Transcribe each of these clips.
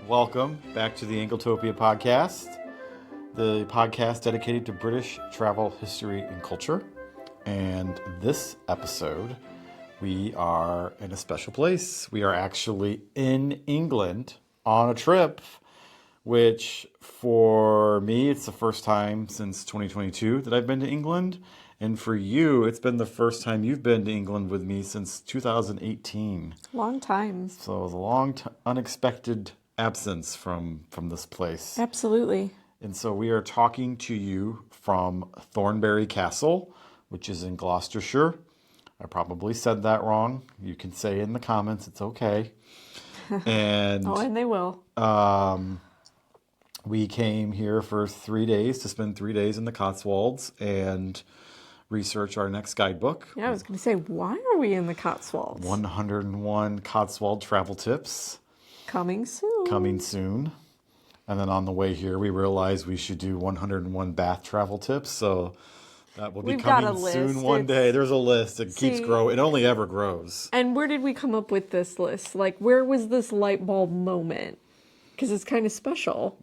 Welcome back to the Anglotopia podcast, the podcast dedicated to British travel history and culture. And this episode, we are in a special place. We are actually in England on a trip, which for me, it's the first time since 2022 that I've been to England. And for you, it's been the first time you've been to England with me since 2018. Long time. So it was a long, unexpected absence from this place. Absolutely. And so we are talking to you from Thornbury Castle, which is in Gloucestershire. I probably said that wrong. You can say in the comments, it's okay. And and they will. We came here for 3 days to spend 3 days in the Cotswolds and research our next guidebook. Yeah, I was going to say, why are we in the Cotswolds? 101 Cotswold travel tips. Coming soon. And then on the way here, we realized we should do 101 bath travel tips. So that will be coming soon one day. There's a list. It keeps growing. It only ever grows. And where did we come up with this list? Like, where was this light bulb moment? Because it's kind of special.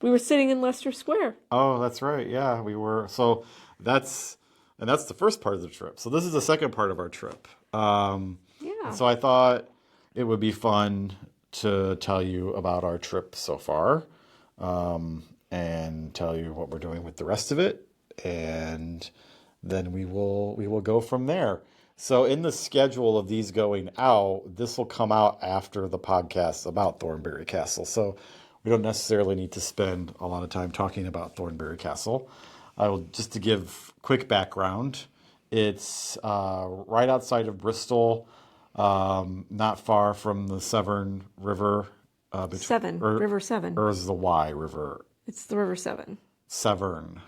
We were sitting in Leicester Square. Oh, that's right. Yeah, we were. So that's the first part of the trip. So this is the second part of our trip. So I thought it would be fun to tell you about our trip so far, and tell you what we're doing with the rest of it, and then we will go from there. So in the schedule of these going out, this will come out after the podcast about Thornbury Castle. So we don't necessarily need to spend a lot of time talking about Thornbury Castle. I will just to give quick background. It's right outside of Bristol, not far from the Severn River. River Severn. Or is the Wye River? It's the River Severn. Severn.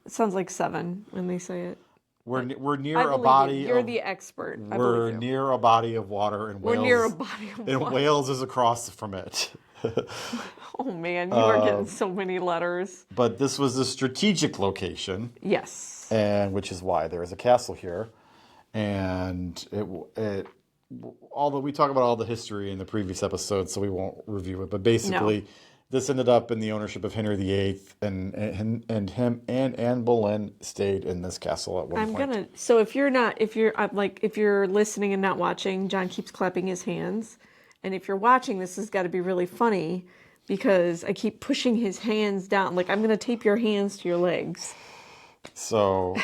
It sounds like seven when they say it. We're near a body. You're the expert. We're near a body of water in Wales. We're near a body of water. And Wales is across from it. Oh man, you are getting so many letters. But this was a strategic location. Yes. And which is why there is a castle here. And it although we talk about all the history in the previous episode, so we won't review it. But basically, this ended up in the ownership of Henry VIII, and him and Anne Boleyn stayed in this castle at one point. So if you're listening and not watching, John keeps clapping his hands. And if you're watching, this has got to be really funny because I keep pushing his hands down. Like, I'm going to tape your hands to your legs. So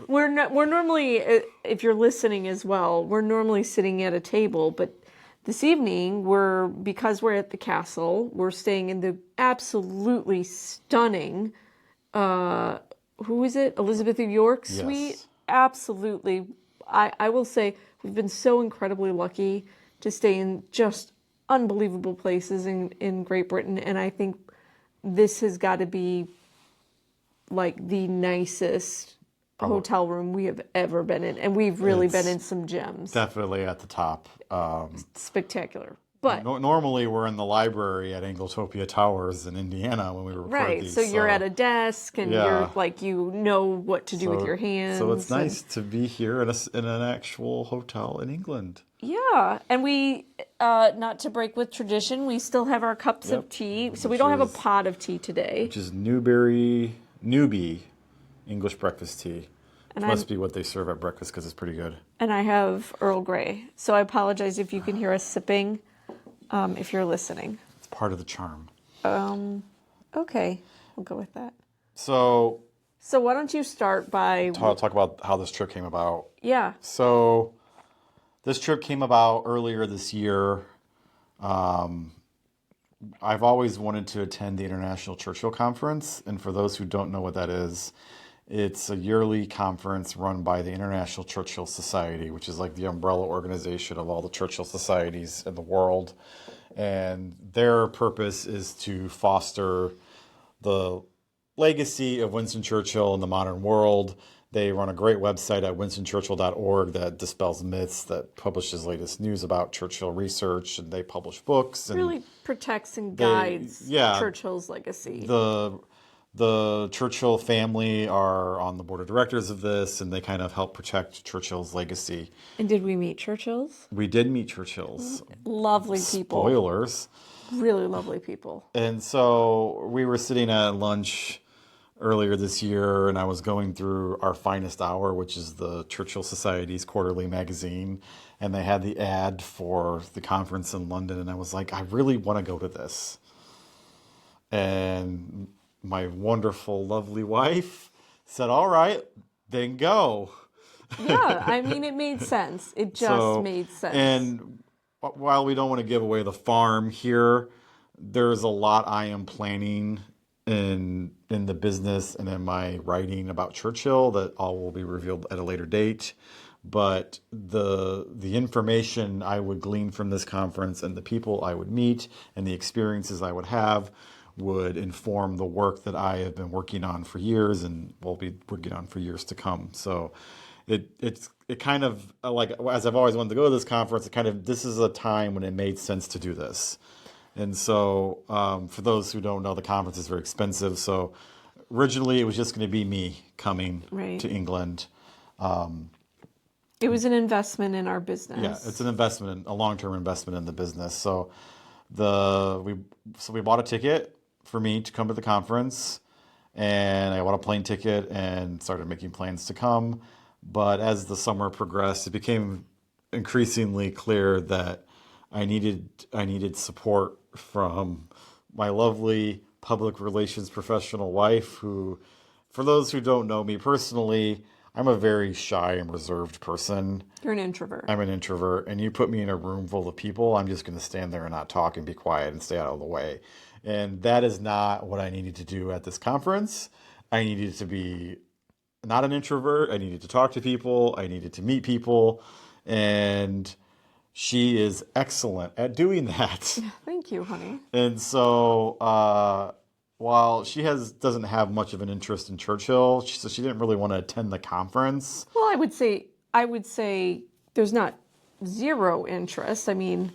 we're normally, if you're listening as well, we're normally sitting at a table. But this evening, because we're at the castle, we're staying in the absolutely stunning, who is it? Elizabeth of York suite. Yes. Absolutely. I will say we've been so incredibly lucky to stay in just unbelievable places in Great Britain. And I think this has got to be like the nicest hotel room we have ever been in. And we've really been in some gems. Definitely at the top. Spectacular. But normally we're in the library at Anglotopia Towers in Indiana when we record these. So you're at a desk and you're like, you know what to do with your hands. So it's nice to be here in an actual hotel in England. Yeah, and we, not to break with tradition, we still have our cups of tea. So we don't have a pot of tea today. Which is Newbie English breakfast tea. It must be what they serve at breakfast because it's pretty good. And I have Earl Grey. So I apologize if you can hear us sipping, if you're listening. It's part of the charm. Okay, we'll go with that. So why don't you start by... Talk about how this trip came about. Yeah. So this trip came about earlier this year. I've always wanted to attend the International Churchill Conference. And for those who don't know what that is, it's a yearly conference run by the International Churchill Society, which is like the umbrella organization of all the Churchill societies in the world. And their purpose is to foster the legacy of Winston Churchill in the modern world. They run a great website at winstonchurchill.org that dispels myths, that publishes latest news about Churchill research, and they publish books. And really protects and guides Churchill's legacy. The Churchill family are on the board of directors of this, and they kind of help protect Churchill's legacy. And did we meet Churchills? We did meet Churchills. Lovely people. Spoilers. really lovely people. And so we were sitting at lunch earlier this year, and I was going through Our Finest Hour, which is the Churchill Society's quarterly magazine, and they had the ad for the conference in London, and I was like, I really want to go to this. And my wonderful, lovely wife said, all right, then go. Yeah, I mean, it made sense. It just made sense. And while we don't want to give away the farm here, there's a lot I am planning in the business and in my writing about Churchill that all will be revealed at a later date. But the information I would glean from this conference and the people I would meet and the experiences I would have would inform the work that I have been working on for years and will be working on for years to come. So it kind of, like, as I've always wanted to go to this conference, this is a time when it made sense to do this. And so for those who don't know, the conference is very expensive. So originally it was just going to be me coming to England. It was an investment in our business. Yeah, it's an investment, a long-term investment in the business. So we bought a ticket for me to come to the conference, and I bought a plane ticket and started making plans to come. But as the summer progressed, it became increasingly clear that I needed support from my lovely public relations professional wife, who, for those who don't know me personally, I'm a very shy and reserved person. You're an introvert. I'm an introvert, and you put me in a room full of people, I'm just going to stand there and not talk and be quiet and stay out of the way. And that is not what I needed to do at this conference. I needed to be not an introvert. I needed to talk to people. I needed to meet people. And she is excellent at doing that. Thank you, honey. And so while she doesn't have much of an interest in Churchill, so she didn't really want to attend the conference. Well, I would say there's not zero interest. I mean,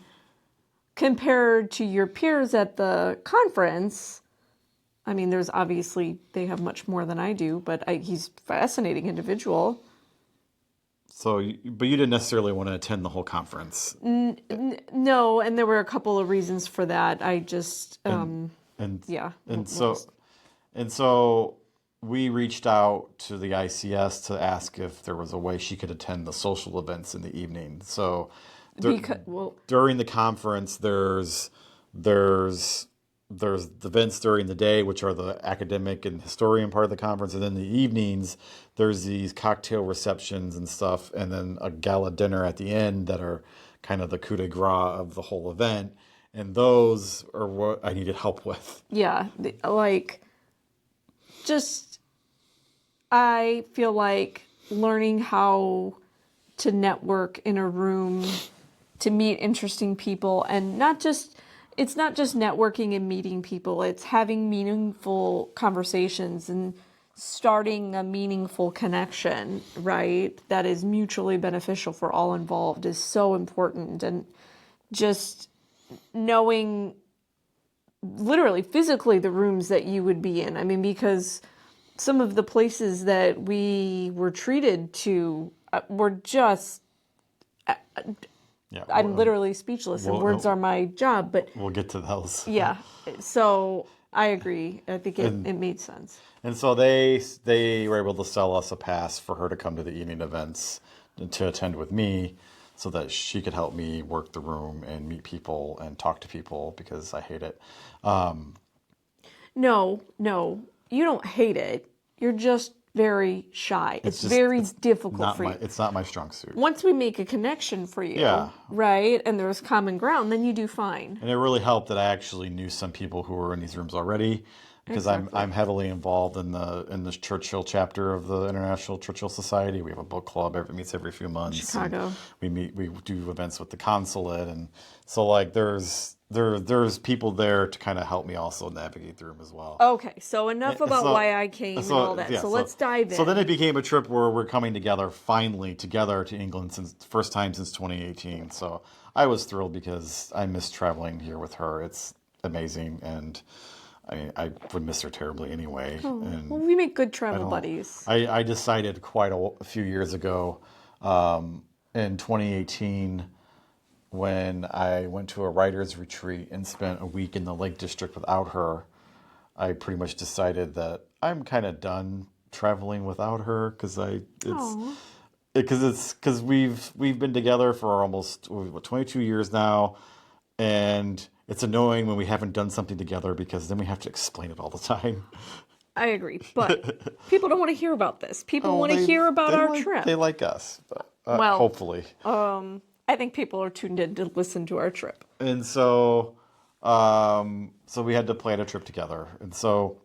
compared to your peers at the conference, I mean, there's obviously, they have much more than I do, but he's a fascinating individual. So, but you didn't necessarily want to attend the whole conference. No, and there were a couple of reasons for that. I just, yeah. And so we reached out to the ICS to ask if there was a way she could attend the social events in the evening. So during the conference, there's events during the day, which are the academic and historian part of the conference. And then the evenings, there's these cocktail receptions and stuff, and then a gala dinner at the end that are kind of the coup de grace of the whole event. And those are what I needed help with. Yeah, I feel like learning how to network in a room, to meet interesting people, and it's not just networking and meeting people, it's having meaningful conversations and starting a meaningful connection, right? That is mutually beneficial for all involved is so important. And just knowing literally physically the rooms that you would be in. I mean, because some of the places that we were treated to were just, I'm literally speachless, and words are my job, but we'll get to those. Yeah. So I agree. I think it made sense. And so they were able to sell us a pass for her to come to the evening events and to attend with me, so that she could help me work the room and meet people and talk to people, because I hate it. No, you don't hate it. You're just very shy. It's very difficult for you. It's not my strong suit. Once we make a connection for you, right, and there's common ground, then you do fine. And it really helped that I actually knew some people who were in these rooms already, because I'm heavily involved in the Churchill chapter of the International Churchill Society. We have a book club. It meets every few months. Chicago. We do events with the consulate, and so like there's people there to kind of help me also navigate through them as well. Okay, so enough about why I came and all that. So let's dive in. So then it became a trip where we're coming finally together to England first time since 2018. So I was thrilled because I miss traveling here with her. It's amazing, and I would miss her terribly anyway. And well, we make good travel buddies. I decided quite a few years ago, in 2018, when I went to a writer's retreat and spent a week in the Lake District without her, I pretty much decided that I'm kind of done traveling without her because we've been together for almost 22 years now, and it's annoying when we haven't done something together because then we have to explain it all the time. I agree, but people don't want to hear about this. People want to hear about our trip. They like us, but, well, hopefully. I think people are tuned in to listen to our trip. And so, so we had to plan a trip together. And so,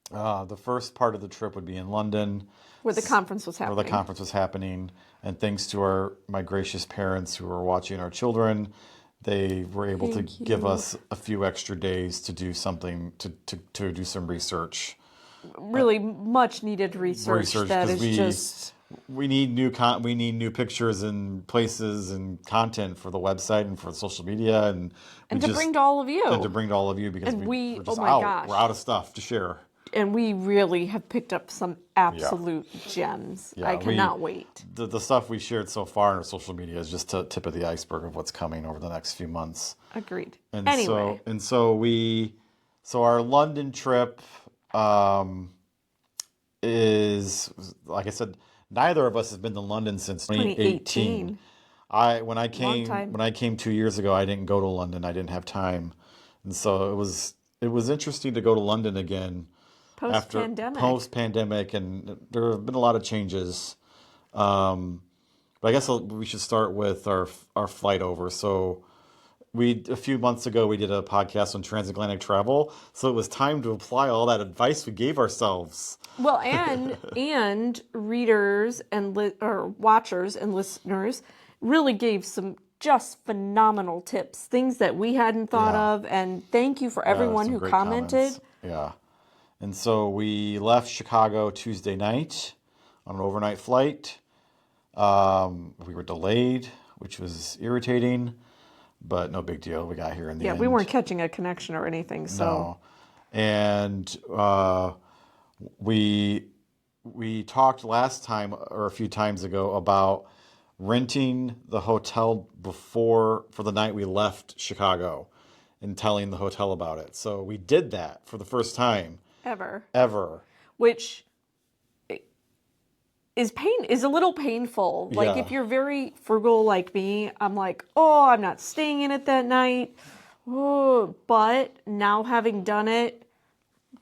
the first part of the trip would be in London, where the conference was happening. And thanks to my gracious parents who were watching our children, they were able to give us a few extra days to do something, to do some research. Really much needed research that is just... We need new pictures and places and content for the website and for social media and to bring to all of you. And to bring to all of you because we're just gosh. We're out of stuff to share. And we really have picked up some absolute gems. Yeah, I cannot wait. The stuff we shared so far on our social media is just the tip of the iceberg of what's coming over the next few months. Agreed. So our London trip is, like I said, neither of us has been to London since 2018. When I came 2 years ago, I didn't go to London. I didn't have time, and so it was interesting to go to London again post pandemic, and there have been a lot of changes. But I guess we should start with our flight over. So a few months ago we did a podcast on transatlantic travel, so it was time to apply all that advice we gave ourselves. Well, and readers and watchers and listeners really gave some just phenomenal tips, things that we hadn't thought of, and thank you for everyone who commented. Comments. Yeah. And so we left Chicago Tuesday night on an overnight flight. We were delayed, which was irritating, but no big deal. We got here in the end. Yeah, we weren't catching a connection or anything, so. No. And we talked last time or a few times ago about renting the hotel for the night we left Chicago and telling the hotel about it. So we did that for the first time. Ever. Which is a little painful. Like if you're very frugal like me, I'm like, oh, I'm not staying in it that night. Oh, but now having done it,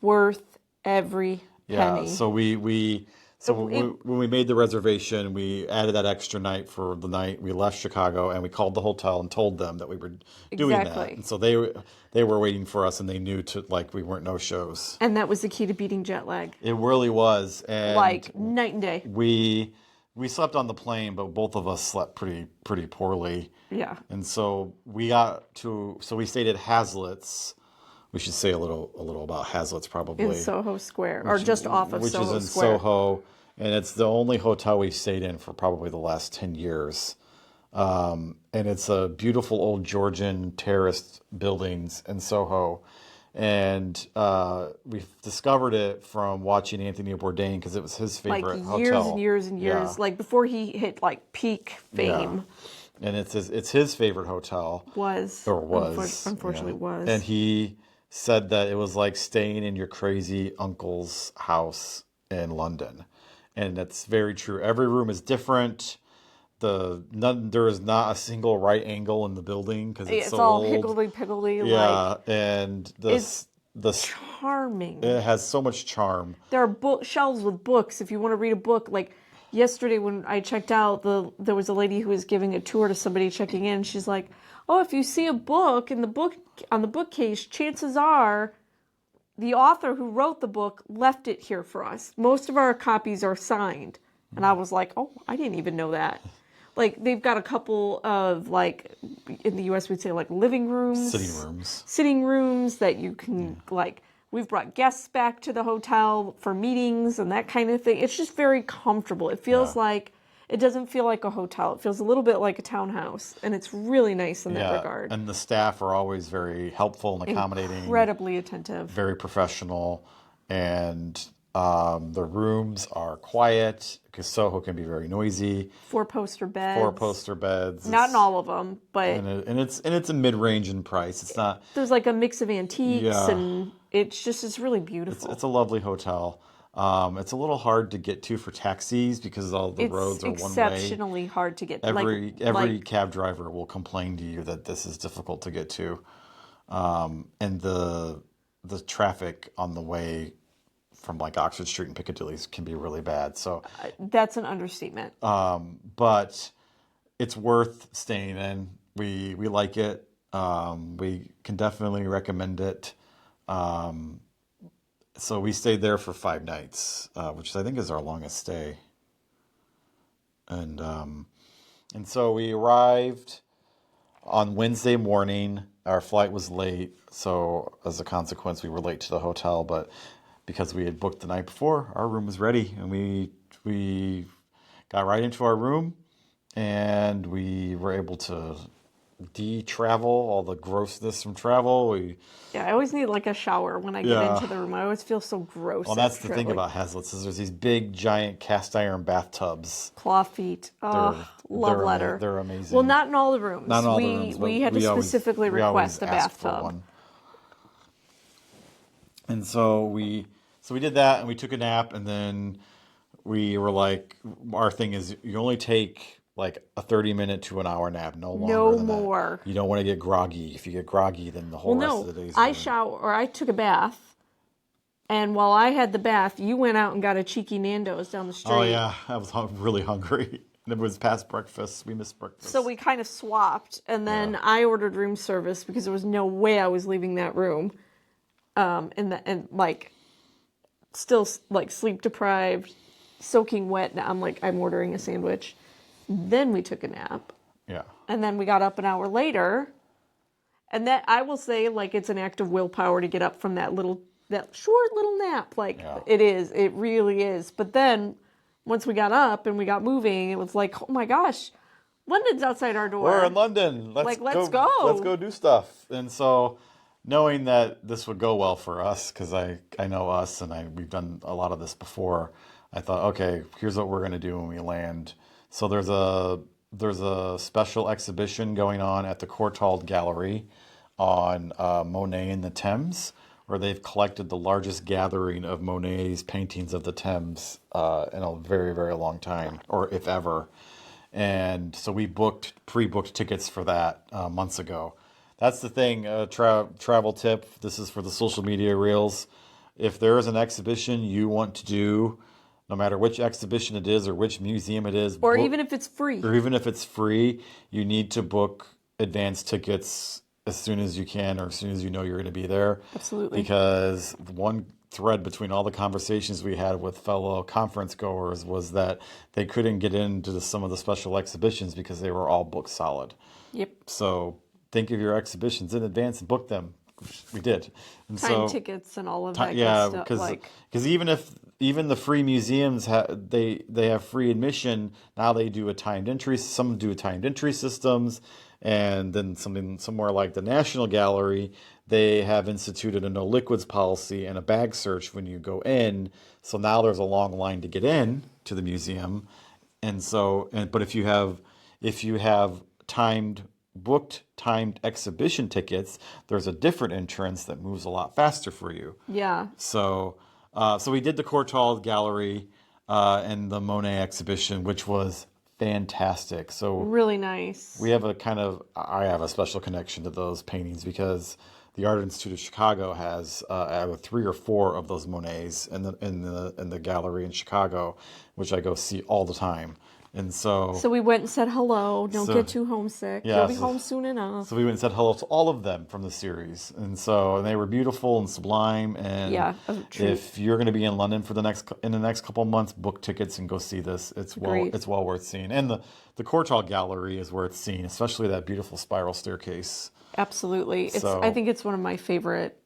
worth every penny. Yeah, so when we made the reservation, we added that extra night for the night we left Chicago, and we called the hotel and told them that we were doing that. And so they were waiting for us, and they knew we weren't no-shows. And that was the key to beating jet lag. It really was. And like night and day. We slept on the plane, but both of us slept pretty poorly. Yeah. And so we stayed at Hazlitt's. We should say a little about Hazlitt's probably. In Soho Square, or just off of Soho Square. Which is in Soho, and it's the only hotel we've stayed in for probably the last 10 years. And it's a beautiful old Georgian terraced buildings in Soho. And we discovered it from watching Anthony Bourdain because it was his favorite hotel. Years and years and years, like before he hit peak fame. Yeah. And it's his favorite hotel. Unfortunately was. And he said that it was like staying in your crazy uncle's house in London. And that's very true. Every room is different. There is not a single right angle in the building because it's so all old. higgledy-piggledy. Yeah, and it's charming. It has so much charm. There are shelves with books if you want to read a book. Like yesterday when I checked out, there was a lady who was giving a tour to somebody checking in. She's like, oh, if you see a book on the bookcase, chances are the author who wrote the book left it here for us. Most of our copies are signed. And I was like, oh, I didn't even know that. Like, they've got a couple of, in the U.S. we'd say, living rooms. Sitting rooms that you can, we've brought guests back to the hotel for meetings and that kind of thing. It's just very comfortable. It feels it doesn't feel like a hotel. It feels a little bit like a townhouse. And it's really nice in that regard. And the staff are always very helpful and accommodating. Incredibly attentive. Very professional. And The rooms are quiet because Soho can be very noisy. 4-poster beds. 4-poster beds. Not in all of them, but And it's a mid-range in price. It's not. There's like a mix of antiques, Yeah. and it's really beautiful. It's a lovely hotel. It's a little hard to get to for taxis because all the roads are one way. It's exceptionally hard to get. Every cab driver will complain to you that this is difficult to get to, and the traffic on the way from like Oxford Street and Piccadilly can be really bad. So that's an understatement. but it's worth staying in. We like it. We can definitely recommend it. So we stayed there for 5 nights, which I think is our longest stay. And so we arrived on Wednesday morning. Our flight was late, so as a consequence, we were late to the hotel. But because we had booked the night before, our room was ready, and we got right into our room, and we were able to de-travel all the grossness from travel. I always need like a shower when I get into the room. I always feel so gross. Well, that's the thing about Hazlitt is there's these big, giant cast iron bathtubs. Claw feet. Oh, love letter. They're amazing. Well, not in all the rooms. Not in all the rooms. We had to specifically request a bathtub. And so we did that, and we took a nap, and then we were like, our thing is you only take like a 30-minute to an hour nap, no longer than more. That. You don't want to get groggy. If you get groggy, then the whole rest of the day is I took a bath, and while I had the bath, you went out and got a cheeky Nando's down the street. Oh, yeah. I was really hungry. It was past breakfast. We missed breakfast. So we kind of swapped, and then I ordered room service because there was no way I was leaving that room. Still like sleep deprived, soaking wet. I'm ordering a sandwich. Then we took a nap. Yeah. And then we got up an hour later. And that, I will say, like, it's an act of willpower to get up from that short little nap. It is. It really is. But then once we got up and we got moving, it was like, oh my gosh, London's outside our door. We're in London. Let's go. Let's go do stuff. And so knowing that this would go well for us, because I know us and we've done a lot of this before, I thought, okay, here's what we're going to do when we land. So there's a special exhibition going on at the Courtauld Gallery on Monet in the Thames, where they've collected the largest gathering of Monet's paintings of the Thames in a very, very long time, or if ever. And so we pre-booked tickets for that months ago. That's the thing, travel tip. This is for the social media reels. If there is an exhibition you want to do, no matter which exhibition it is or which museum it is. Even if it's free. Or even if it's free, you need to book advance tickets as soon as you can or as soon as you know you're going to be there. Absolutely. Because one thread between all the conversations we had with fellow conference goers was that they couldn't get into some of the special exhibitions because they were all booked solid. Yep. So think of your exhibitions in advance and book them. We did. And tickets and all of that good stuff. Because even the free museums they have free admission. Now they do a timed entry. Some do timed entry systems, and then somewhere like the National Gallery, they have instituted a no liquids policy and a bag search when you go in. So now there's a long line to get in to the museum, but if you have booked timed exhibition tickets, there's a different entrance that moves a lot faster for you. Yeah. So we did the Courtauld Gallery and the Monet exhibition, which was fantastic. So really nice. I have a special connection to those paintings because the Art Institute of Chicago has either 3 or 4 of those Monets in the gallery in Chicago, which I go see all the time. And so we went and said hello. Don't get too homesick. Yeah, You'll be home soon enough. So we went and said hello to all of them from the series. And they were beautiful and sublime. And if you're going to be in London in the next couple of months, book tickets and go see this. It's well worth seeing. And the Courtauld Gallery is worth seeing, especially that beautiful spiral staircase. Absolutely. I think it's one of my favorite.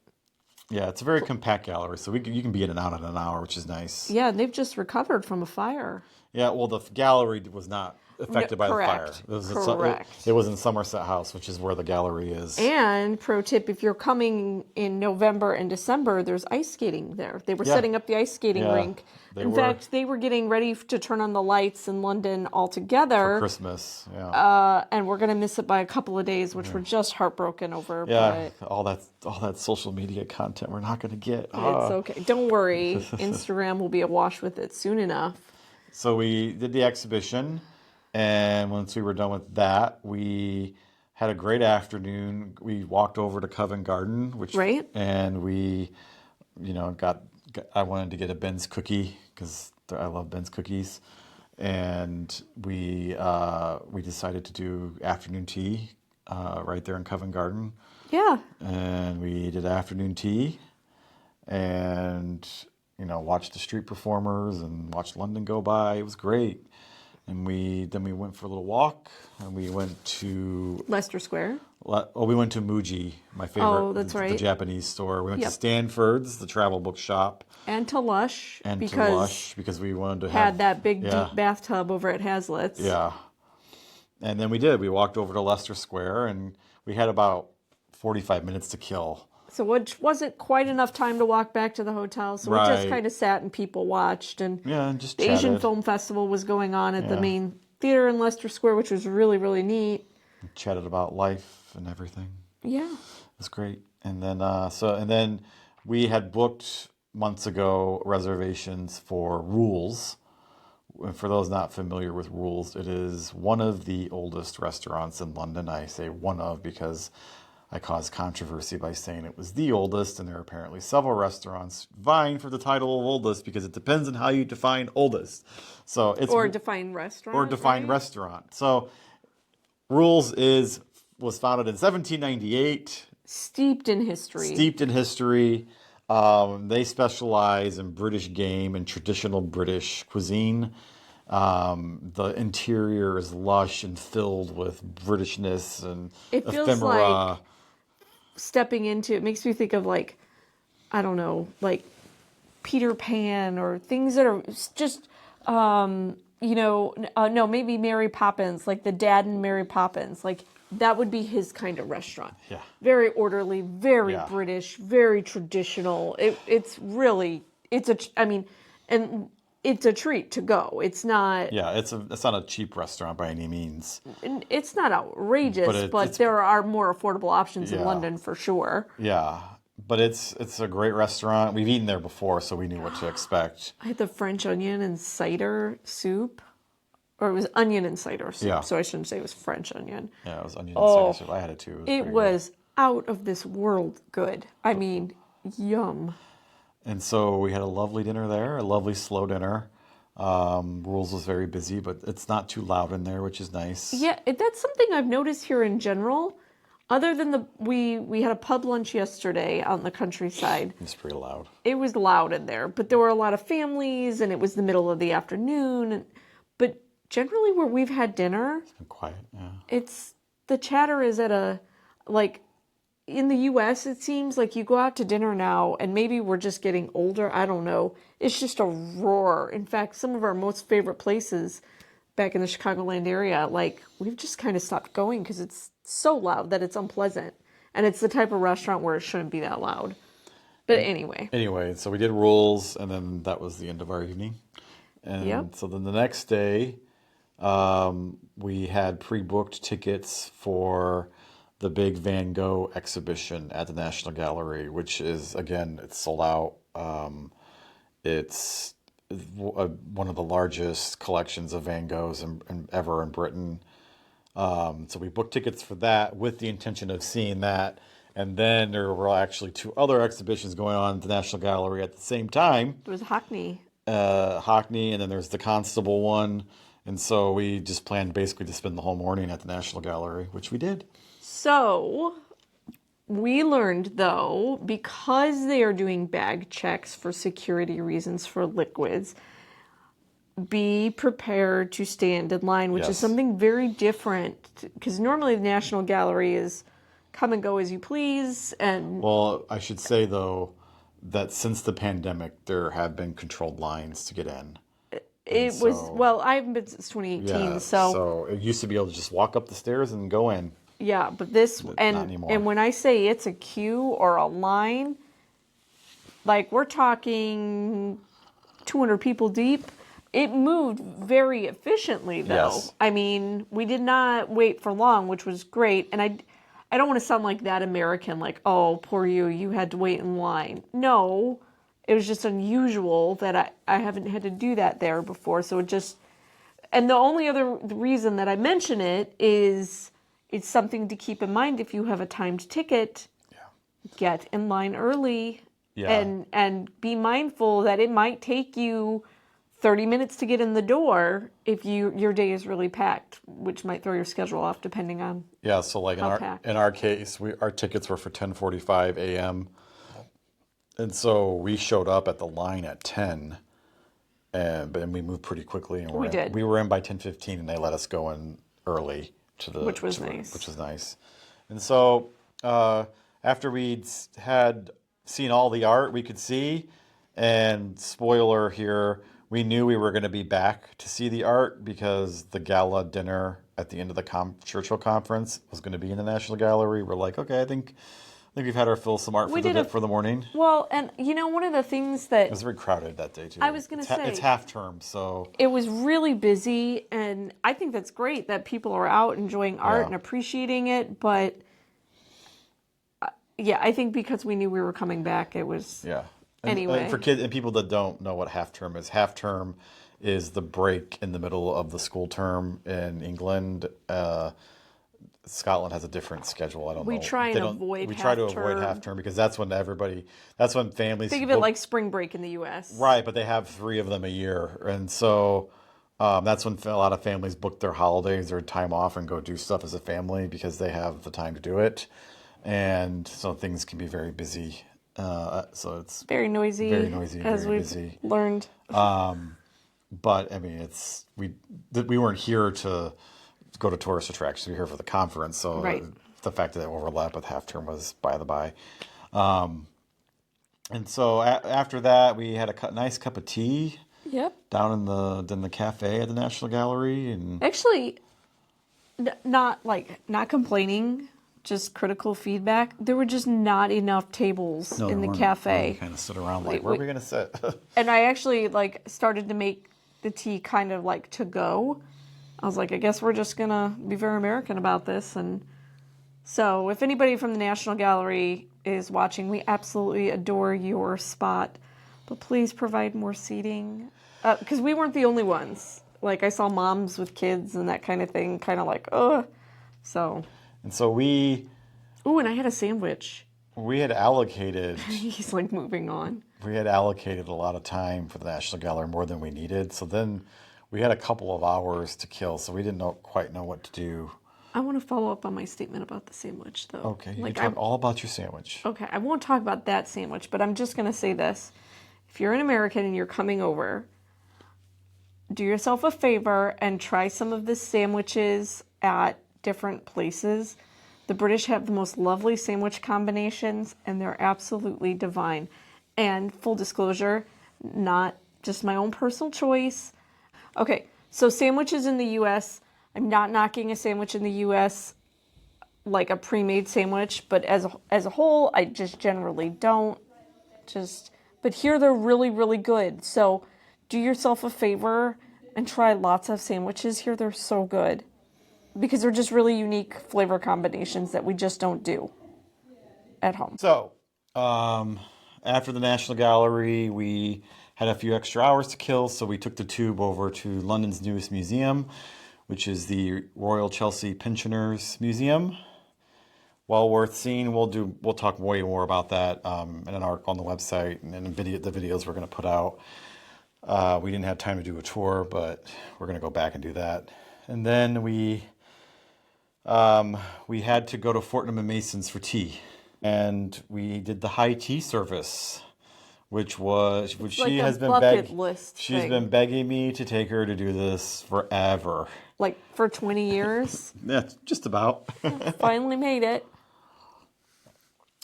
Yeah, it's a very compact gallery, so you can be in and out in an hour, which is nice. Yeah, they've just recovered from a fire. Yeah, well, the gallery was not. affected by the fire. Correct. It was in Somerset House, which is where the gallery is. And pro tip, if you're coming in November and December, there's ice skating there. They were setting up the ice skating rink. In fact, they were getting ready to turn on the lights in London altogether. For Christmas, yeah. And we're going to miss it by a couple of days, which we're just heartbroken over. Yeah, but all that social media content we're not going to get. It's okay. Don't worry. Instagram will be awash with it soon enough. So we did the exhibition, and once we were done with that, we had a great afternoon. We walked over to Covent Garden, and we, I wanted to get a Ben's cookie because I love Ben's cookies, and we decided to do afternoon tea right there in Covent Garden. Yeah. And we did afternoon tea, and watched the street performers and watched London go by. It was great. And then we went for a little walk, and we went to Leicester Square. We went to Muji, my favorite. Oh, that's right. The Japanese store. We went to Stanford's, the travel book shop. And to Lush. Because we wanted to had that big deep bathtub over at Hazlitt's. Yeah. And then we did. We walked over to Leicester Square, and we had about 45 minutes to kill. So which wasn't quite enough time to walk back to the hotel. So we just kind of sat and people watched. And just the Asian Film Festival was going on at the main theater in Leicester Square, which was really, really neat. We chatted about life and everything. Yeah. It was great. And then we had booked months ago reservations for Rules. And for those not familiar with Rules, it is one of the oldest restaurants in London. I say one of because I caused controversy by saying it was the oldest, and there are apparently several restaurants vying for the title of oldest because it depends on how you define oldest. So it's define restaurant. Or define restaurant. So Rules was founded in 1798. Steeped in history. They specialize in British game and traditional British cuisine. The interior is lush and filled with Britishness and it feels ephemera. Like stepping into it makes me think of I don't know, like Peter Pan or things that are just no, maybe Mary Poppins, like the dad in Mary Poppins, like that would be his kind of restaurant. Yeah. Very orderly, very British, very traditional. It's a treat to go. It's not. Yeah, it's not a cheap restaurant by any means. It's not outrageous, but there are more affordable options in London for sure. Yeah, but it's a great restaurant. We've eaten there before, so we knew what to expect. I had the French onion and cider soup. Or it was onion and cider soup, so I shouldn't say it was French onion. Yeah, it was onion and cider soup. I had it too. It was out of this world good. I mean, yum. And so we had a lovely dinner there, a lovely slow dinner. Rules was very busy, but it's not too loud in there, which is nice. Yeah, that's something I've noticed here in general. Other than we had a pub lunch yesterday out in the countryside. It's pretty loud. It was loud in there, but there were a lot of families, and it was the middle of the afternoon. But generally, where we've had dinner, it's been quiet. Yeah, it's the chatter is at a in the U.S., it seems like you go out to dinner now, and maybe we're just getting older. I don't know. It's just a roar. In fact, some of our most favorite places back in the Chicagoland area, we've just kind of stopped going because it's so loud that it's unpleasant. And it's the type of restaurant where it shouldn't be that loud. But anyway. Anyway, so we did Rules, and then that was the end of our evening. And so then the next day, we had pre-booked tickets for the big Van Gogh exhibition at the National Gallery, which is, again, it's sold out. It's one of the largest collections of Van Goghs ever in Britain. So we booked tickets for that with the intention of seeing that. And then there were actually two other exhibitions going on at the National Gallery at the same time. There was Hackney. And then there's the Constable one. And so we just planned basically to spend the whole morning at the National Gallery, which we did. So we learned, though, because they are doing bag checks for security reasons for liquids, be prepared to stand in line, which is something very different. Because normally the National Gallery is come and go as you please. Well, I should say, though, that since the pandemic, there have been controlled lines to get in. It was, well, I haven't been since 2018, so it used to be able to just walk up the stairs and go in. Yeah, but this, Not and anymore. and when I say it's a queue or a line, like we're talking 200 people deep. It moved very efficiently, though. Yes. I mean, we did not wait for long, which was great. And I don't want to sound like that American, like, oh, poor you, you had to wait in line. No, it was just unusual that I haven't had to do that there before. So it just, and the only other reason that I mention it is it's something to keep in mind if you have a timed ticket. Yeah. Get in line early. Yeah. And be mindful that it might take you 30 minutes to get in the door if your day is really packed, which might throw your schedule off depending on. Yeah, so like in our case, our tickets were for 10:45 a.m. And so we showed up at the line at 10, and we moved pretty quickly. And We did. We were in by 10:15, and they let us go in early Which was nice. Which was nice. And so after we'd had seen all the art we could see, and spoiler here, we knew we were going to be back to see the art because the gala dinner at the end of the Churchill Conference was going to be in the National Gallery. We're like, okay, I think we've had our fill some art for the morning. Well, and one of the things that It was very crowded that day too. I was going to say it's half term, so it was really busy, and I think that's great that people are out enjoying art and appreciating it. But yeah, I think because we knew we were coming back, it was anyway. And for kids and people that don't know what half term is the break in the middle of the school term in England. Scotland has a different schedule. I don't know. We try to avoid half term because that's when families think of it like spring break in the U.S. Right, but they have 3 of them a year, and so that's when a lot of families book their holidays or time off and go do stuff as a family because they have the time to do it, and so things can be very busy. So it's very noisy, as we've busy. Learned. But I mean, we weren't here to go to tourist attractions. We were here for the conference, so the fact that it overlapped with half term was by the by. And so after that, we had a nice cup of tea. Yep. Down in the cafe at the National Gallery, and actually, not complaining. Just critical feedback. There were just not enough tables in the cafe. We kind of stood around like, where are we going to sit? And I actually started to make the tea kind of to go. I was like, I guess we're just going to be very American about this. And so if anybody from the National Gallery is watching, we absolutely adore your spot. But please provide more seating. Because we weren't the only ones. I saw moms with kids and that kind of thing, kind of ugh. So... And so Ooh, and I had a sandwich. We had allocated... He's moving on. We had allocated a lot of time for the National Gallery, more than we needed. So then we had a couple of hours to kill, so we didn't quite know what to do. I want to follow up on my statement about the sandwich, though. Okay, you talk all about your sandwich. Okay, I won't talk about that sandwich, but I'm just going to say this. If you're an American and you're coming over, do yourself a favor and try some of the sandwiches at different places. The British have the most lovely sandwich combinations, and they're absolutely divine. And full disclosure, not just my own personal choice. Okay, so sandwiches in the U.S., I'm not knocking a sandwich in the U.S. like a pre-made sandwich, but as a whole, I just generally don't. But here they're really, really good. So do yourself a favor and try lots of sandwiches here. They're so good. Because they're just really unique flavor combinations that we just don't do at home. So, after the National Gallery, we had a few extra hours to kill, so we took the tube over to London's newest museum, which is the Royal Chelsea Pensioners Museum. Well worth seeing. We'll talk way more about that in an article on the website and in the videos we're going to put out. We didn't have time to do a tour, but we're going to go back and do that. And then we had to go to Fortnum & Mason's for tea, and we did the high tea service, which she has been she's been begging me to take her to do this forever. For 20 years? Yeah, just about. Finally made it.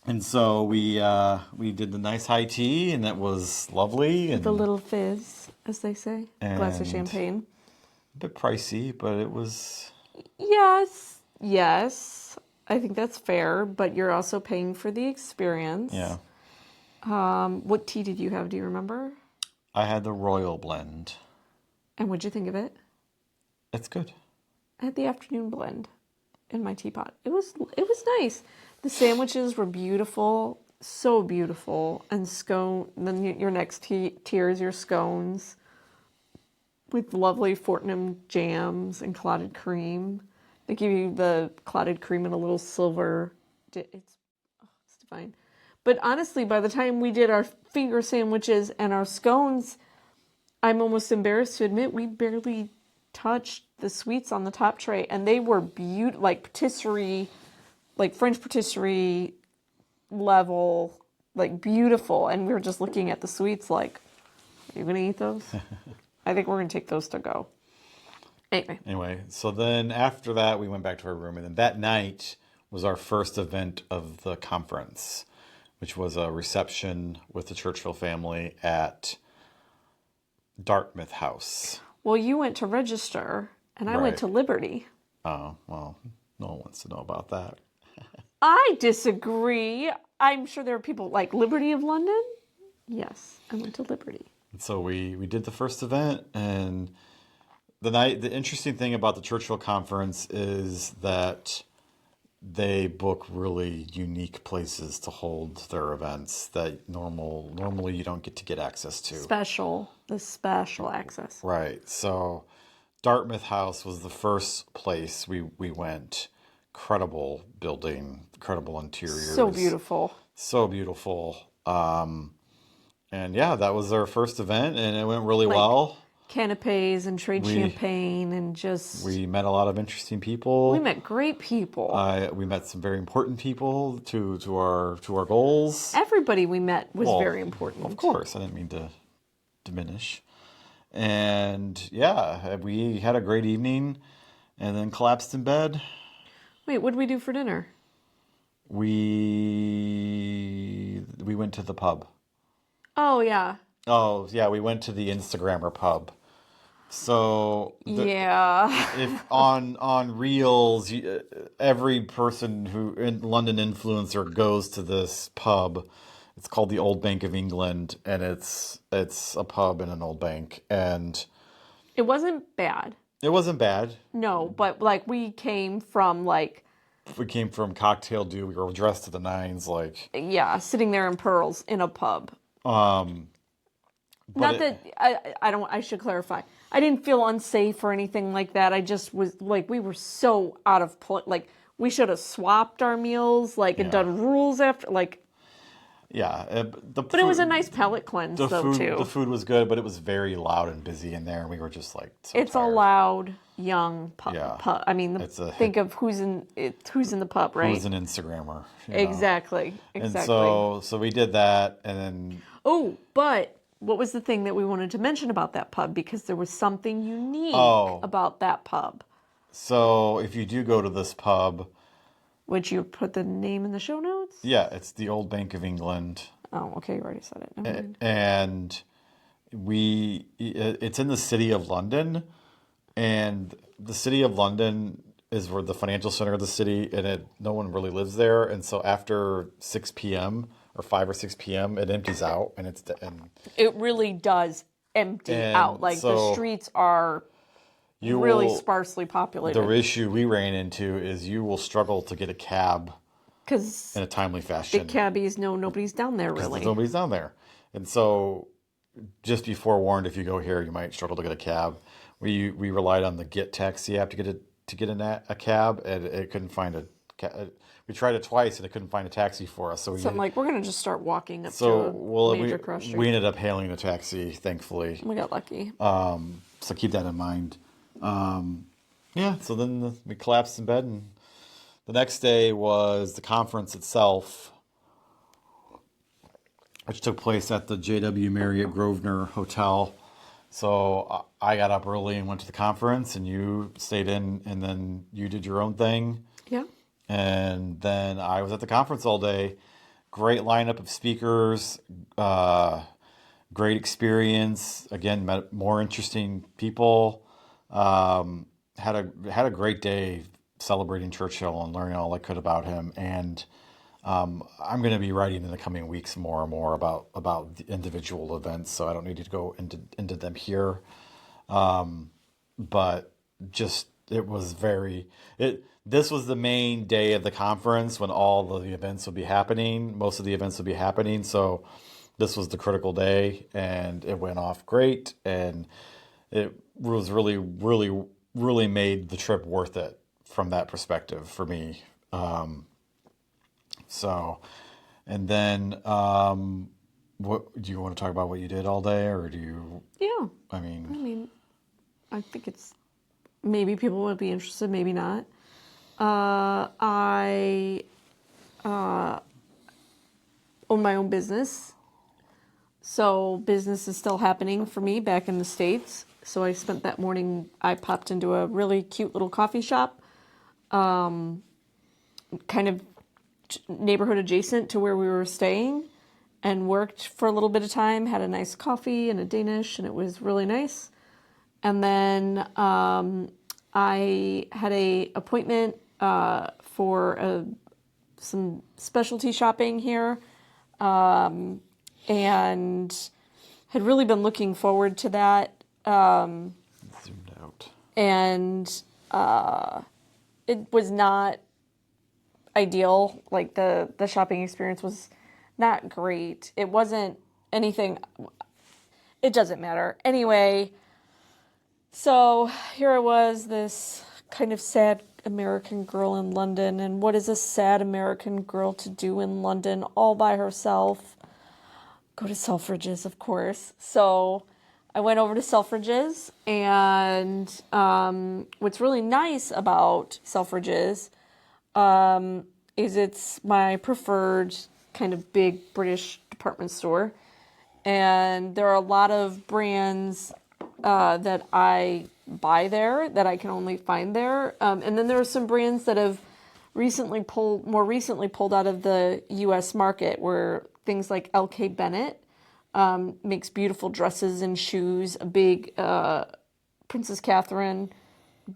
And so we did the nice high tea, and that was lovely. And The little fizz, as they say. Glass of And- champagne. a bit pricey, but it was... Yes. I think that's fair, but you're also paying for the experience. Yeah. What tea did you have? Do you remember? I had the royal blend. And what'd you think of it? It's good. I had the afternoon blend in my teapot. It was nice. The sandwiches were beautiful, so beautiful, and scone. Then your next tier is your scones with lovely Fortnum jams and clotted cream. They give you the clotted cream in a little silver. It's divine. But honestly, by the time we did our finger sandwiches and our scones, I'm almost embarrassed to admit we barely touched the sweets on the top tray, and they were beautiful, like patisserie, like French patisserie level, like beautiful. And we were just looking at the sweets like, are you going to eat those? I think we're going to take those to go. Anyway, so then after that, we went back to our room. And then that night was our first event of the conference, which was a reception with the Churchill family at Dartmouth House. Well, you went to register, and I went Right. to Liberty. Oh, well, no one wants to know about that. I disagree. I'm sure there are people like Liberty of London. Yes, I went to Liberty. And so we did the first event, and the interesting thing about the Churchill Conference is that they book really unique places to hold their events that normally you don't get to get access to. The special access. Right. So Dartmouth House was the first place we went. Incredible building, incredible interiors. So beautiful. So beautiful. And yeah, that was our first event, and it went really well. Canapes and trade champagne and just... We met a lot of interesting people. We met great people. We met some very important people to our goals. Everybody we met was very important. Of course, I didn't mean to diminish. And yeah, we had a great evening, and then collapsed in bed. Wait, what did we do for dinner? We went to the pub. Oh, yeah. Oh, yeah, we went to the Instagrammer pub. So if on Reels, every person who in London influencer goes to this pub. It's called the Old Bank of England, and it's a pub in an old bank, and it wasn't bad. It wasn't bad. No, but like we came from Cocktail Dew. We were dressed to the nines, like sitting there in pearls in a pub. I should clarify. I didn't feel unsafe or anything like that. I just was like, we were so out of place. Like, we should have swapped our meals, and done rules after, Yeah. But it was a nice palate cleanse, too. The food was good, but it was very loud and busy in there. And we were just so it's tired. a loud, young pub. Yeah. I mean, think of who's in the pub, right? Who's an Instagrammer. Exactly. And so we did that, and then... Oh, but... What was the thing that we wanted to mention about that pub? Because there was something unique about that pub. So if you do go to this pub... Would you put the name in the show notes? Yeah, it's the Old Bank of England. Oh, okay, you already said it. Never mind. And it's in the city of London. And the city of London is where the financial center of the city, and no one really lives there. And so after 6 p.m., or 5 or 6 p.m., it empties out, and it really does empty out. The streets are really sparsely populated. The issue we ran into is you will struggle to get a cab in a timely fashion. The cabbies know nobody's down there, really. Nobody's down there. And so just be forewarned, if you go here, you might struggle to get a cab. We relied on the Get Taxi app to get a cab, and it couldn't find a cab. We tried it twice, and it couldn't find a taxi for us. So I'm like, we're going to just start walking up to a major cross street. We ended up hailing a taxi, thankfully. We got lucky. So keep that in mind. So then we collapsed in bed, and the next day was the conference itself, which took place at the JW Marriott Grosvenor Hotel. So I got up early and went to the conference, and you stayed in, and then you did your own thing. Yeah. And then I was at the conference all day. great lineup of speakers, great experience. Again, met more interesting people. Had a great day celebrating Churchill and learning all I could about him. And I'm going to be writing in the coming weeks more and more about the individual events, so I don't need to go into them here. But just it was very it. This was the main day of the conference when all of the events would be happening. Most of the events would be happening, so this was the critical day, and it went off great, and it was really made the trip worth it from that perspective for me. So, and then, what do you want to talk about? What you did all day, or do you? Yeah. I mean, I think it's maybe people would be interested, maybe not. I own my own business, so business is still happening for me back in the States. So I spent that morning. I popped into a really cute little coffee shop, kind of neighborhood adjacent to where we were staying, and worked for a little bit of time, had a nice coffee and a Danish, and it was really nice. And then I had a appointment for some specialty shopping here, and had really been looking forward to that. zoomed out. And it was not ideal. Like the shopping experience was not great. It wasn't anything. It doesn't matter. Anyway, so here I was, this kind of sad American girl in London. And what is a sad American girl to do in London all by herself? Go to Selfridges, of course. So I went over to Selfridges, and what's really nice about Selfridges is it's my preferred kind of big British department store. And there are a lot of brands that I buy there that I can only find there. And then there are some brands that have more recently pulled out of the U.S. market, where things like L.K. Bennett makes beautiful dresses and shoes. A big Princess Catherine,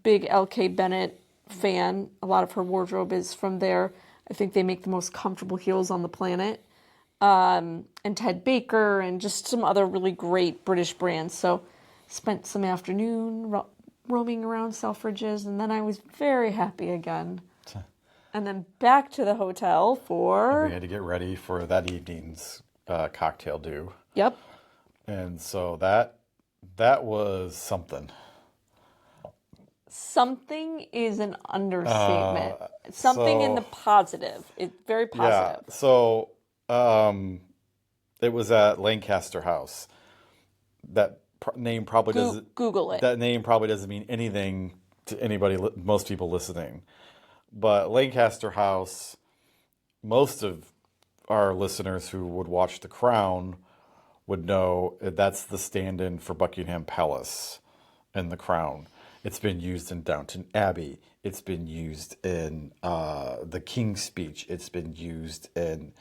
big L.K. Bennett fan. A lot of her wardrobe is from there. I think they make the most comfortable heels on the planet. And Ted Baker and just some other really great British brands. So spent some afternoon roaming around Selfridges, and then I was very happy again. And then back to the hotel for... We had to get ready for that evening's cocktail due. Yep. And so that was something. Something is an understatement. Something in the positive. It's very positive. Yeah. So it was at Lancaster House. That name probably doesn't... Google it. That name probably doesn't mean anything to anybody, most people listening. But Lancaster House, most of our listeners who would watch The Crown would know that's the stand-in for Buckingham Palace and The Crown. It's been used in Downton Abbey. It's been used in The King's Speech. It's been used in...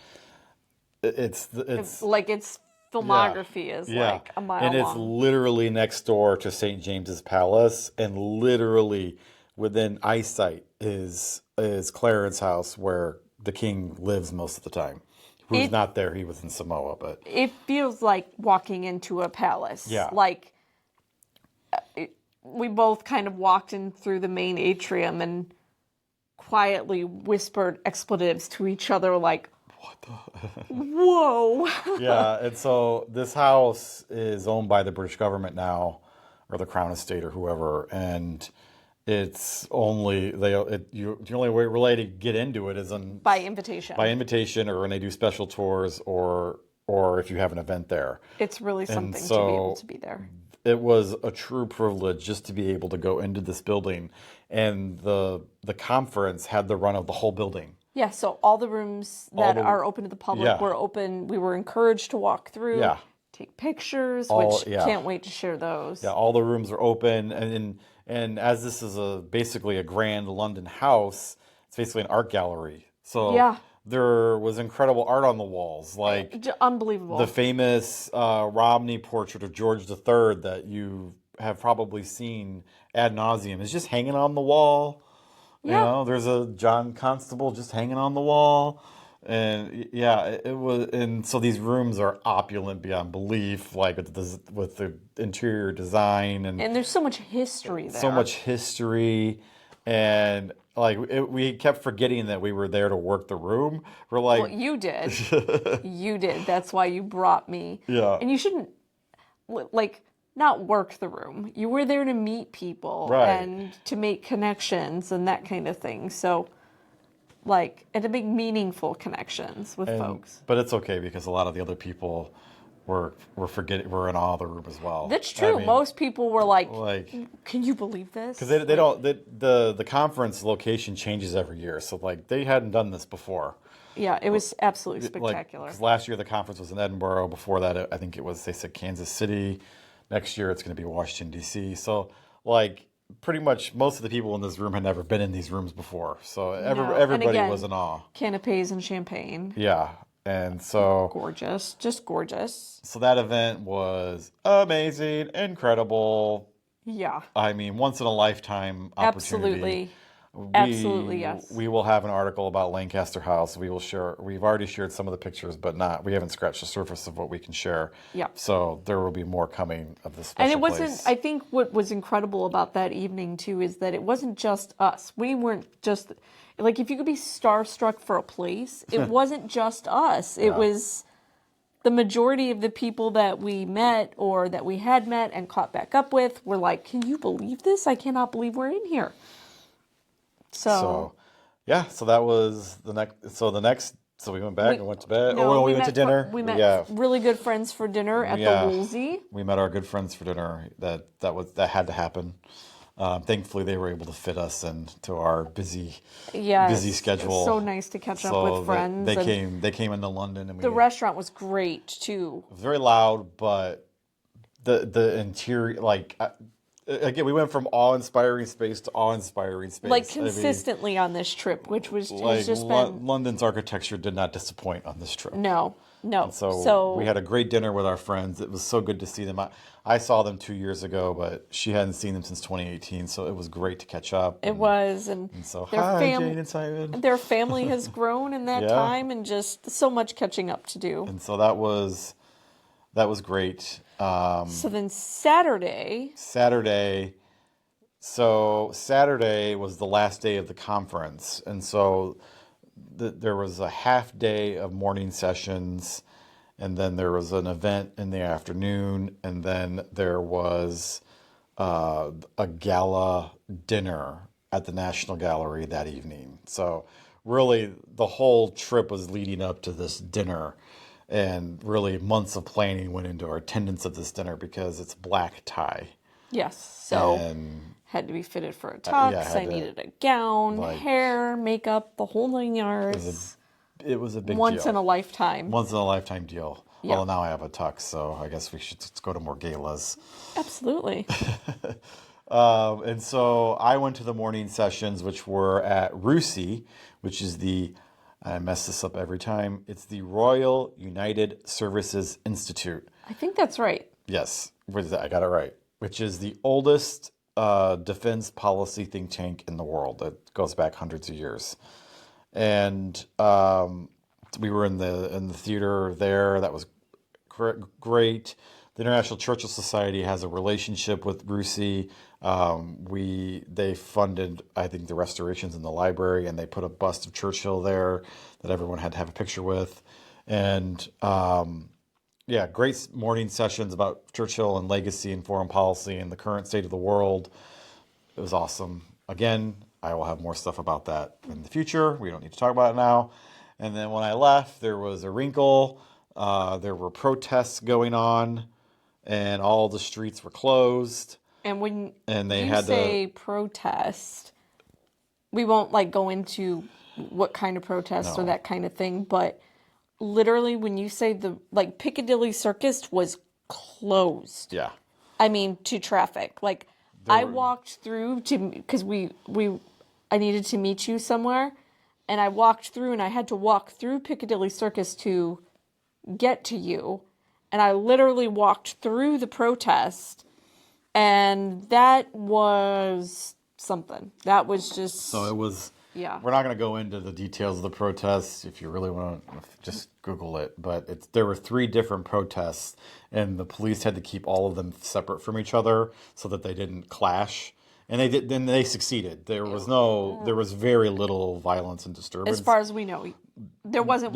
It's like its filmography is like a mile long. And it's literally next door to St. James's Palace, and literally within eyesight is Clarence House, where the king lives most of the time. Who's not there? He was in Samoa, but it feels like walking into a palace. Yeah. Like we both kind of walked in through the main atrium and quietly whispered expletives to each other, like, "What the? Whoa!" Yeah, and so this house is owned by the British government now, or the Crown Estate, or whoever, and it's only the only way really to get into it is by invitation, or when they do special tours, or if you have an event there. It's really something to be able to be there. It was a true privilege just to be able to go into this building, and the conference had the run of the whole building. Yeah, so all the rooms that are open to the public were open. We were encouraged to walk through, take pictures, which can't wait to share those. Yeah, all the rooms are open, and as this is basically a grand London house, it's basically an art gallery. So There was incredible art on the walls, like Unbelievable. the famous Romney portrait of George III that you have probably seen ad nauseum is just hanging on the wall. You know, there's a John Constable just hanging on the wall. And yeah, it was, and so these rooms are opulent beyond belief, like with the interior design And there's so much history there. so much history, and like we kept forgetting that we were there to work the room. We're like, Well, you did. You did. That's why you brought me. Yeah. And you shouldn't, like, not work the room. You were there to meet people Right. and to make connections and that kind of thing. So, like, and to make meaningful connections with folks. but it's okay because a lot of the other people were in awe of the room as well. That's true. Most people were like, can you believe this? Because they don't, the conference location changes every year, so like they hadn't done this before. Yeah, it was absolutely spectacular. Because last year the conference was in Edinburgh. Before that, I think they said Kansas City. Next year it's going to be Washington D.C. So like pretty much most of the people in this room had never been in these rooms before. So everybody was in awe. Canapes and champagne. Yeah. And so gorgeous, just gorgeous. So that event was amazing, incredible. Yeah. I mean, once in a lifetime opportunity. Absolutely, yes. We will have an article about Lancaster House. We will share. We've already shared some of the pictures, but we haven't scratched the surface of what we can share. Yeah. So there will be more coming of this special And it wasn't, place. I think what was incredible about that evening too is that it wasn't just us. We weren't just, like, if you could be starstruck for a place, it wasn't just us. It was the majority of the people that we met or that we had met and caught back up with were like, can you believe this? I cannot believe we're in here. So that was the next. So we went back and went to bed. We went to dinner. We met really good friends for dinner at the Woolsey. We met our good friends for dinner. That had to happen. Thankfully, they were able to fit us into our busy schedule. It's so nice to catch up with friends. They came into London, and the restaurant was great too. It was very loud, but the interior, like. Again, we went from awe-inspiring space to awe-inspiring space. Like consistently on this trip, which was just been... London's architecture did not disappoint on this trip. No. And so we had a great dinner with our friends. It was so good to see them. I saw them 2 years ago, but she hadn't seen them since 2018, so it was great to catch up. It was, and so hi, Jane and Simon. Their family has grown in that time, and just so much catching up to do. And so that was great. So then Saturday was the last day of the conference, and so there was a half day of morning sessions, and then there was an event in the afternoon, and then there was a gala dinner at the National Gallery that evening. So really the whole trip was leading up to this dinner. And really, months of planning went into our attendance of this dinner because it's black tie. Yes, so had to be fitted for a tux. I needed a gown, hair, makeup, the whole 9 yards. It was a big once deal. in a lifetime. Once in a lifetime deal. Yeah. Well, now I have a tux, so I guess we should go to more galas. Absolutely. And so I went to the morning sessions, which were at RUSI, which is I mess this up every time. It's the Royal United Services Institute. I think that's right. Yes, I got it right. Which is the oldest defense policy think tank in the world. It goes back hundreds of years. And we were in the theater there. That was great. The International Churchill Society has a relationship with RUSI. They funded, I think, the restorations in the library, and they put a bust of Churchill there that everyone had to have a picture with. And great morning sessions about Churchill and legacy and foreign policy and the current state of the world. It was awesome. Again, I will have more stuff about that in the future. We don't need to talk about it now. And then when I left, there was a wrinkle. There were protests going on, and all the streets were closed. And when they you say protest, we won't go into what kind of protest or that kind of thing, but literally when you say Piccadilly Circus was closed. Yeah. I mean, to traffic. I walked through because I needed to meet you somewhere, and I walked through, and I had to walk through Piccadilly Circus to get to you. And I literally walked through the protest, and that was something. That was just... So it was... Yeah. We're not going to go into the details of the protests. If you really want to, just Google it. But there were 3 different protests, and the police had to keep all of them separate from each other so that they didn't clash. And they did. Then they succeeded. There was very little violence and disturbance. As far as we know, there wasn't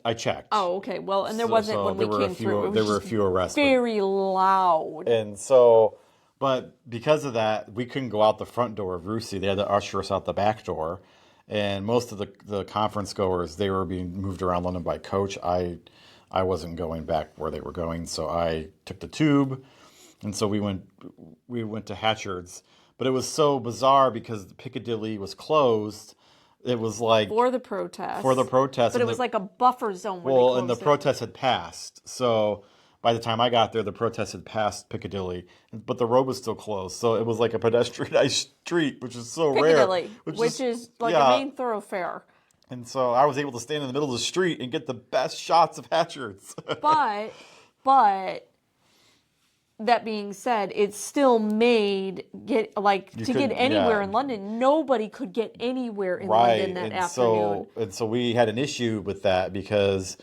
I checked. Oh, okay. Well, and there wasn't when we came through. There were a few arrests. Very loud. And so, but because of that, we couldn't go out the front door of Russi. They had to usher us out the back door. And most of the conference goers, they were being moved around London by coach. I wasn't going back where they were going, so I took the tube, and so we went to Hatchard's. But it was so bizarre because Piccadilly was closed. It was like for the protest. But it was like a buffer zone. And the protest had passed. So by the time I got there, the protest had passed Piccadilly, but the road was still closed. So it was like a pedestrianized street, which is so Piccadilly, rare. which is like a main thoroughfare. And so I was able to stand in the middle of the street and get the best shots of Hatchard's. but that being said, it still made get anywhere in London. Nobody could get anywhere in London that afternoon. So we had an issue with that because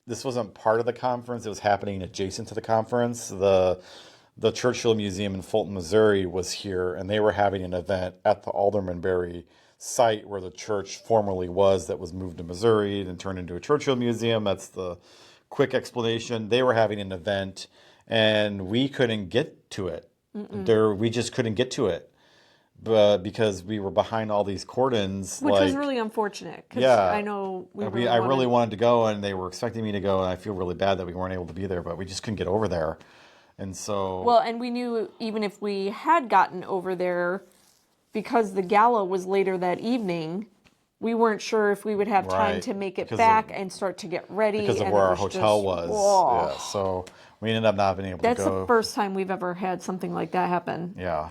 this wasn't part of the conference. It was happening adjacent to the conference. The Churchill Museum in Fulton, Missouri was here, and they were having an event at the Aldermanbury site where the church formerly was that was moved to Missouri and turned into a Churchill Museum. That's the quick explanation. They were having an event, and we couldn't get to it. We just couldn't get to it. Because we were behind all these cordons, which was really unfortunate. Because I know I really wanted to go, and they were expecting me to go, and I feel really bad that we weren't able to be there, but we just couldn't get over there, and so. Well, and we knew even if we had gotten over there, because the gala was later that evening, we weren't sure if we would have time to make it back and start to get ready because of where our hotel was. Yeah, so we ended up not being able to go. That's the first time we've ever had something like that happen. Yeah.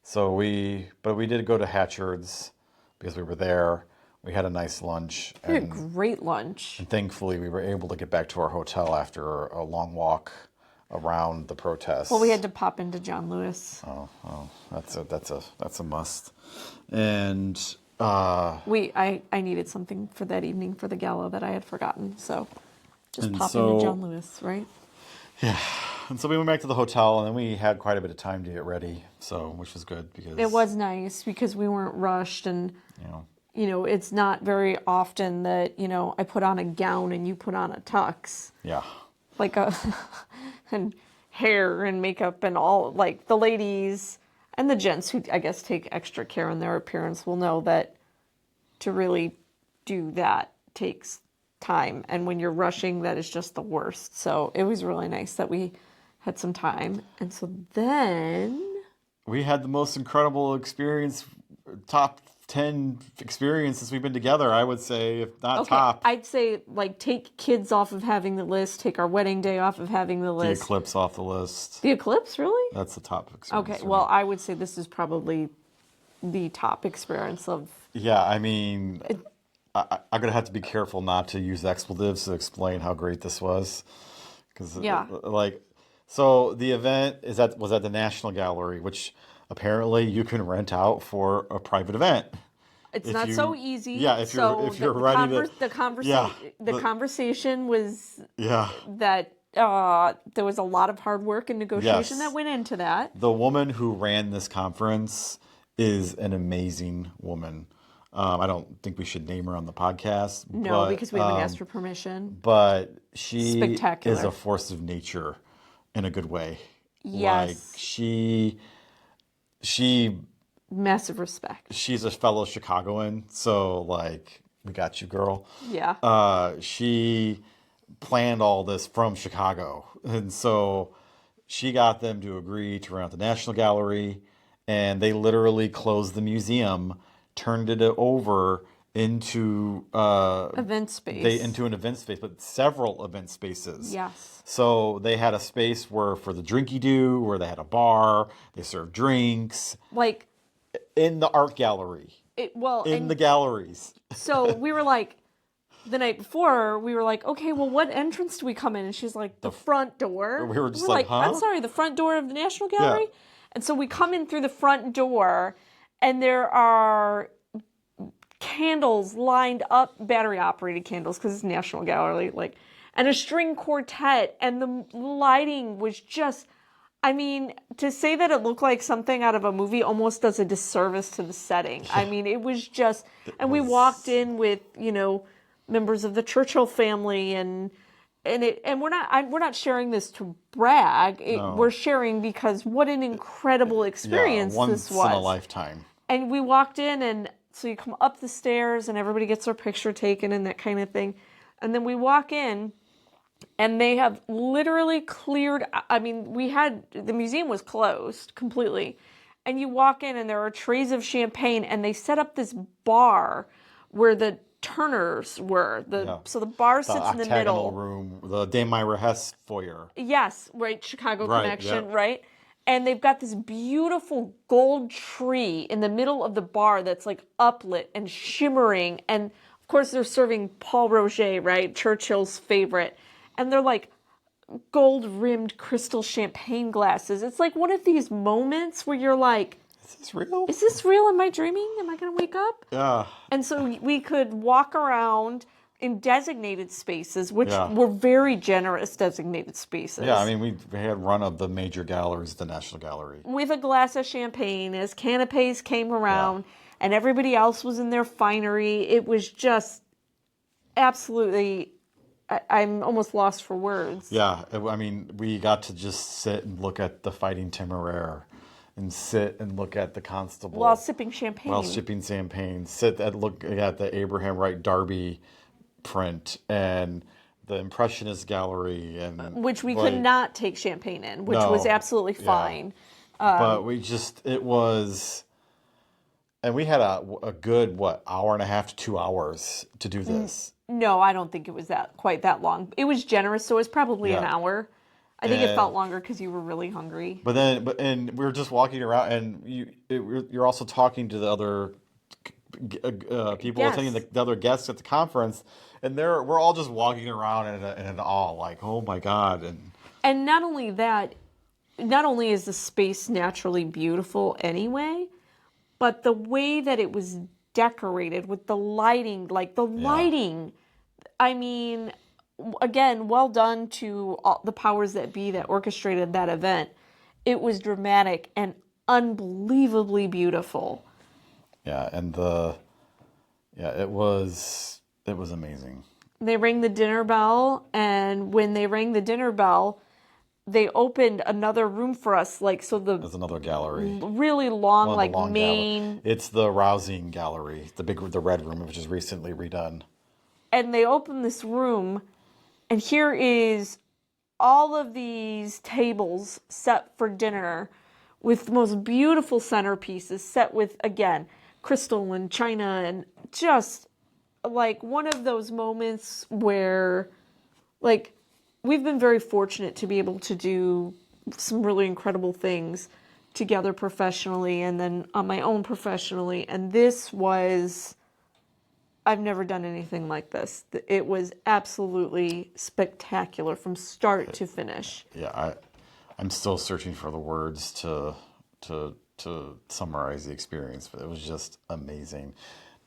So we did go to Hatchard's because we were there. We had a nice lunch. We had a great lunch. And thankfully, we were able to get back to our hotel after a long walk around the protest. Well, we had to pop into John Lewis. Oh, that's a must. And I needed something for that evening for the gala that I had forgotten, so just pop into John Lewis, right? Yeah. And so we went back to the hotel, and then we had quite a bit of time to get ready, which was good because it was nice because we weren't rushed, and it's not very often that I put on a gown and you put on a tux. Yeah. And hair and makeup and all, like the ladies and the gents who I guess take extra care in their appearance will know that to really do that takes time, and when you're rushing, that is just the worst. So it was really nice that we had some time, and so then we had the most incredible experience, top 10 experiences we've been together, I would say, if not top. I'd say take kids off of having the list, take our wedding day off of having the list. The eclipse off the list. The eclipse, really? That's the top experience. Okay, well, I would say this is probably the top experience of... Yeah, I mean, I'm going to have to be careful not to use expletives to explain how great this was. So the event was at the National Gallery, which apparently you can rent out for a private event. It's not so easy. Yeah, if you're ready to. The conversation was. Yeah. That there was a lot of hard work and negotiation that went into that. The woman who ran this conference is an amazing woman. I don't think we should name her on the podcast. No, because we haven't asked for permission. But she Spectacular. is a force of nature in a good way. Yes. She massive respect. She's a fellow Chicagoan, so we got you, girl. Yeah. She planned all this from Chicago, and so she got them to agree to rent the National Gallery, and they literally closed the museum, turned it over into event space. Into an event space, but several event spaces. Yes. So they had a space for the drinky do, where they had a bar, they served drinks. Like in the art gallery. in the galleries. So we were like, the night before, we were like, okay, well, what entrance do we come in? And she's like, the front door. We were just like, huh? I'm sorry, the front door of the National Gallery? Yeah. And so we come in through the front door, and there are candles lined up, battery-operated candles, because it's National Gallery, like, and a string quartet, and the lighting was just... I mean, to say that it looked like something out of a movie almost does a disservice to the setting. Yeah. I mean, it was just... we walked in with, members of the Churchill family, and we're not sharing this to brag. No. We're sharing because what an incredible experience this was. Once in a lifetime. And we walked in, and so you come up the stairs, and everybody gets their picture taken and that kind of thing. And then we walk in, and they have literally cleared... I mean, the museum was closed completely. And you walk in, and there are trays of champagne, and they set up this bar where the Turners were. So the bar sits in the middle. Room, the Dame Myra Hess foyer. Yes, right, Chicago Connection, right? And they've got this beautiful gold tree in the middle of the bar that's like uplit and shimmering. And of course they're serving Paul Roget, right? Churchill's favorite. And they're like gold-rimmed crystal champagne glasses. It's like one of these moments where you're like, is this real? Is this real? Am I dreaming? Am I going to wake up? Yeah. And so we could walk around in designated spaces, which were very generous designated spaces. Yeah, I mean, we had run of the major galleries at the National Gallery. With a glass of champagne as canapes came around, and everybody else was in their finery. It was just absolutely... I'm almost lost for words. Yeah, I mean, we got to just sit and look at the Fighting Temeraire and sit and look at the Constable. While sipping champagne. Sit and look at the Abraham Wright Darby print and the Impressionist Gallery. Which we could not take champagne in, which was absolutely fine. But it was... And we had a good, hour and a half to 2 hours to do this. No, I don't think it was quite that long. It was generous, so it was probably an hour. I think it felt longer because you were really hungry. And we were just walking around, and you're also talking to the other people attending the other guests at the conference, and we're all just walking around in awe, like, oh my God. And not only that, not only is the space naturally beautiful anyway, but the way that it was decorated with the lighting, I mean, again, well done to all the powers that be that orchestrated that event. It was dramatic and unbelievably beautiful. Yeah, and it was amazing. They rang the dinner bell, and when they rang the dinner bell, they opened another room for us, there's another gallery, really long, main. Gallery. It's the Rousing Gallery, the red room, which is recently redone. And they opened this room, and here is all of these tables set for dinner, with the most beautiful centerpieces set with, again, crystal and china, and just like one of those moments where, we've been very fortunate to be able to do some really incredible things together professionally and then on my own professionally. And this was, I've never done anything like this. It was absolutely spectacular from start to finish. Yeah, I'm still searching for the words to summarize the experience, but it was just amazing.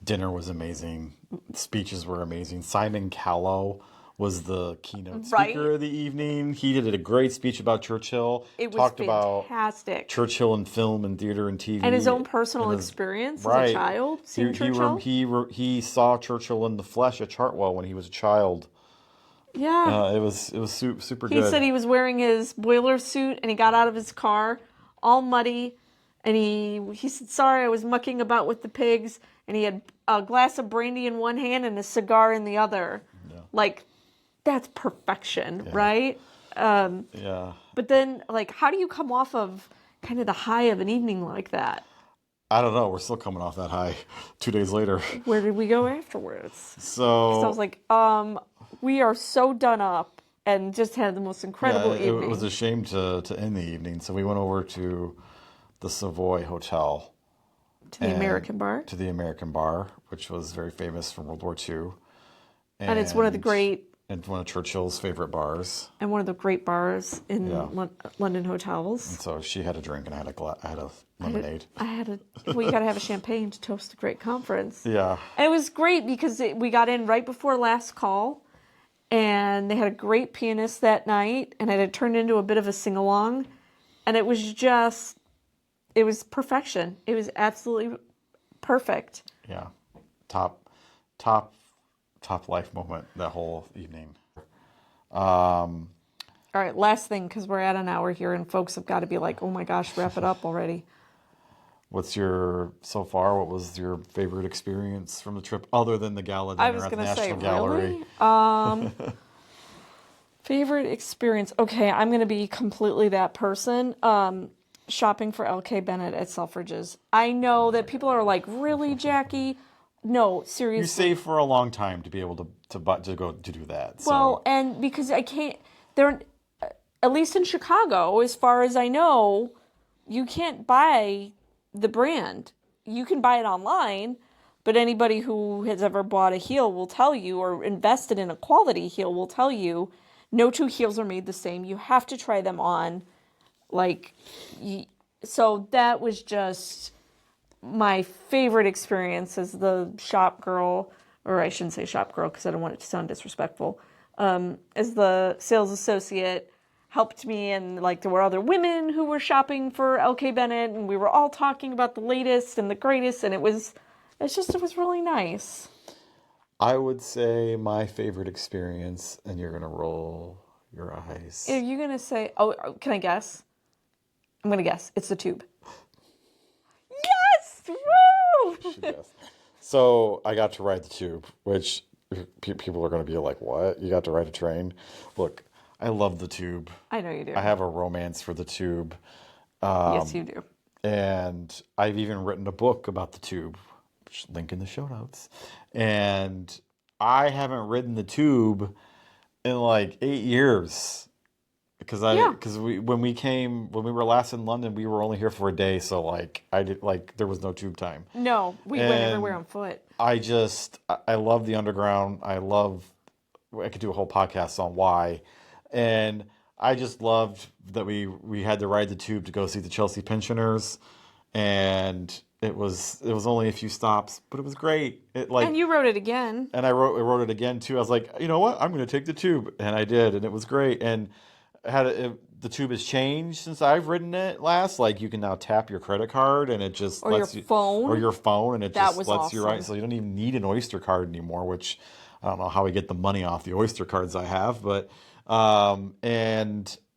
Dinner was amazing. Speeches were amazing. Simon Callow was the keynote speaker of the evening. He did a great speech about Churchill. It was talked fantastic. About Churchill in film and theater and TV. And his own personal experience as a child, seeing Churchill. He saw Churchill in the flesh at Chartwell when he was a child. Yeah. It was super good. He said he was wearing his boiler suit, and he got out of his car all muddy, and he said, sorry, I was mucking about with the pigs, and he had a glass of brandy in one hand and a cigar in the other. Yeah. That's perfection, right? Yeah. But then, how do you come off of kind of the high of an evening like that? I don't know. We're still coming off that high 2 days later. Where did we go afterwards? So I was like, we are so done up and just had the most incredible evening. It was a shame to end the evening. So we went over to the Savoy Hotel To the American Bar. To the American Bar, which was very famous from World War II. And it's one of the great... And one of Churchill's favorite bars. And one of the great bars in London hotels. And so she had a drink and I had a lemonade. We got to have a champagne to toast a great conference. Yeah. And it was great because we got in right before last call. And they had a great pianist that night. And it had turned into a bit of a sing-along. And it was perfection. It was absolutely perfect. Yeah. Top life moment that whole evening. All right, last thing, because we're at an hour here and folks have got to be like, oh my gosh, wrap it up already. What was your favorite experience from the trip other than the gala dinner at the National Gallery? Really? Favorite experience. Okay, I'm going to be completely that person. Shopping for L.K. Bennett at Selfridges. I know that people are like, really, Jackie? No, seriously. You save for a long time to be able to go to do that. So. Well, and because I can't, at least in Chicago, as far as I know, you can't buy the brand. You can buy it online, but anybody who has ever bought a heel will tell you, or invested in a quality heel will tell you, no two heels are made the same. You have to try them on. So that was just my favorite experience as the shop girl, or I shouldn't say shop girl because I don't want it to sound disrespectful, as the sales associate helped me, and there were other women who were shopping for LK Bennett, and we were all talking about the latest and the greatest, and it was really nice. I would say my favorite experience, and you're going to roll your eyes. Are you going to say, oh, can I guess? I'm going to guess. It's the tube. Yes! Woo! Yes. So I got to ride the tube, which people are going to be like, what? You got to ride a train? Look, I love the tube. I know you do. I have a romance for the tube. Yes, you do. And I've even written a book about the tube, which link in the show notes. And I haven't ridden the tube in 8 years. Because when we were last in London, we were only here for a day, so there was no tube time. No, we went everywhere on foot. I love the underground. I could do a whole podcast on why, and I just loved that we had to ride the tube to go see the Chelsea Pensioners, and it was only a few stops, but it was great. And you wrote it again. And I wrote it again too. I was like, you know what? I'm going to take the tube, and I did, and it was great. And the tube has changed since I've ridden it last. You can now tap your credit card and it just lets you, or your phone, and it just lets you ride. So you don't even need an Oyster card anymore, which I don't know how we get the money off the Oyster cards I have, but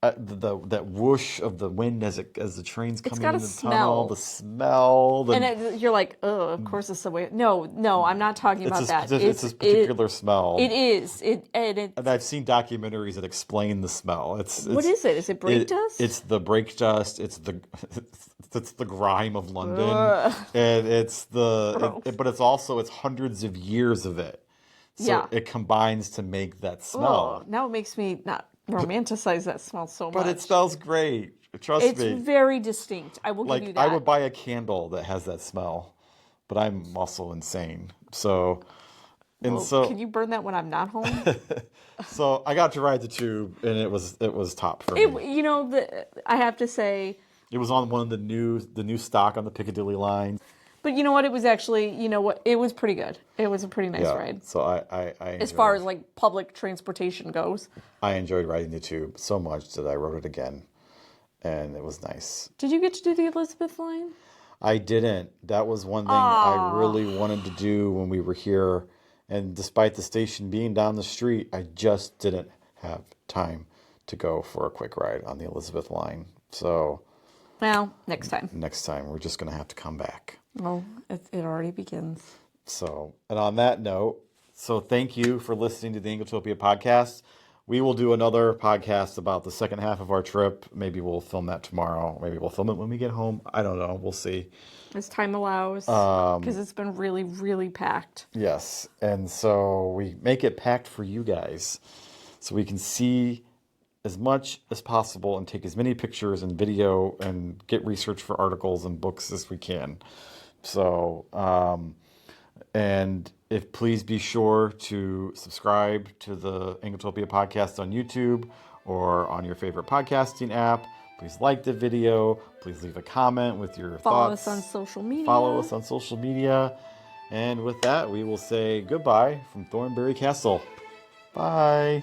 that whoosh of the wind as the train's coming in the tunnel, the smell, you're like, oh, of course the subway. No, I'm not talking about that. It's a particular smell. It is. And I've seen documentaries that explain the smell. What is it? Is it brake dust? It's the brake dust. It's the grime of London, and but it's hundreds of years of it. So it combines to make that smell. Now it makes me not romanticize that smell so much. But it smells great. Trust me. It's very distinct. I will give you that. I would buy a candle that has that smell, but I'm also insane. So can you burn that when I'm not home? So I got to ride the tube, and it was top for me. I have to say, it was on one of the new stock on the Piccadilly line. But you know what? It was actually, it was pretty good. It was a pretty nice ride. So I as far as public transportation goes. I enjoyed riding the tube so much that I rode it again, and it was nice. Did you get to do the Elizabeth line? I didn't. That was one thing I really wanted to do when we were here, and despite the station being down the street, I just didn't have time to go for a quick ride on the Elizabeth line. So, well, next time. Next time, we're just going to have to come back. Well, it already begins. So, and on that note, thank you for listening to the Anglotopia podcast. We will do another podcast about the second half of our trip. Maybe we'll film that tomorrow. Maybe we'll film it when we get home. I don't know. We'll see. As time allows. Because it's been really, really packed. Yes. And so we make it packed for you guys so we can see as much as possible and take as many pictures and video and get research for articles and books as we can. So, and if please be sure to subscribe to the Anglotopia podcast on YouTube or on your favorite podcasting app. Please like the video. Please leave a comment with your Follow thoughts. us on social media. Follow us on social media. And with that, we will say goodbye from Thornbury Castle. Bye.